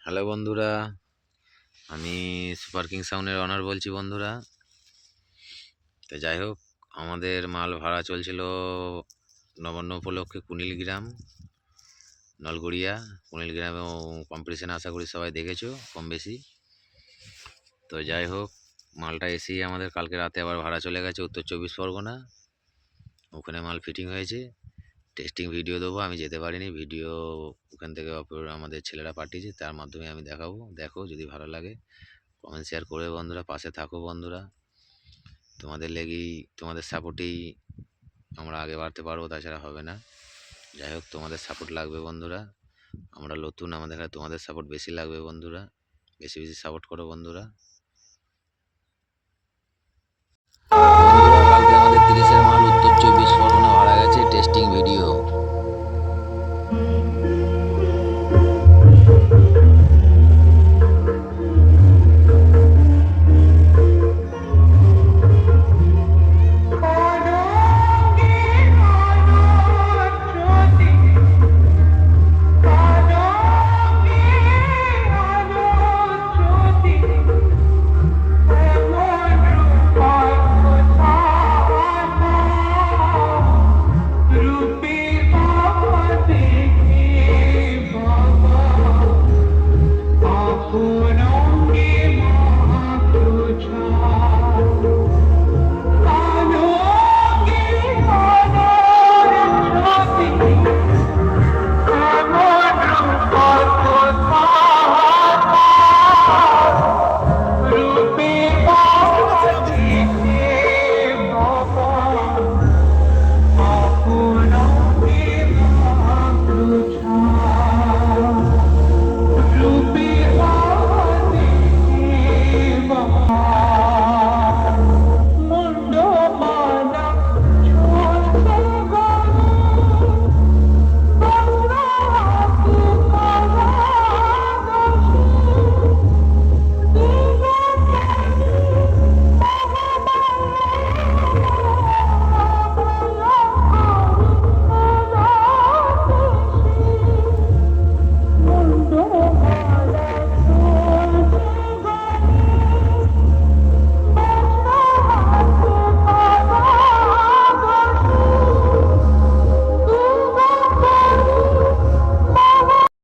Hello বন্ধুরা, আমি super king সাউন্ডের অনার বলছি বন্ধুরা। তো যাই হোক, আমাদের মাল ভাড়া চলছিল নবান্ন উপলক্ষে কুনিলগ্রাম, নলগড়িয়া। কুনিলগ্রামে কম্পিটিশান আশা করি সবাই দেখেছো কম বেশি। তো যাই হোক, মালটা এসেই আমাদের কালকে রাতে আবার ভাড়া চলে গেছে উত্তর 24 পরগনা। ওখানে মাল ফিটিং হয়েছে, টেস্টিং ভিডিও দেবো। আমি যেতে পারিনি, ভিডিও ওখান থেকে আমাদের ছেলেরা পাঠিয়েছে, তার মাধ্যমে আমি দেখাবো। দেখো, যদি ভালো লাগে কমেন্ট শেয়ার করে বন্ধুরা, পাশে থাকো বন্ধুরা। তোমাদের লেগেই, তোমাদের সাপোর্টেই আমরা আগে বাড়তে পারবো, তাছাড়া হবে না। যাই হোক, তোমাদের সাপোর্ট লাগবে বন্ধুরা। আমরা নতুন, আমাদের কাছে তোমাদের সাপোর্ট বেশি লাগবে বন্ধুরা। বেশি বেশি সাপোর্ট করো বন্ধুরা। বন্ধুরা, কালকে আমাদের 30-এর মাল উত্তর 24 পরগনা ভাড়া গেছে, টেস্টিং ভিডিও।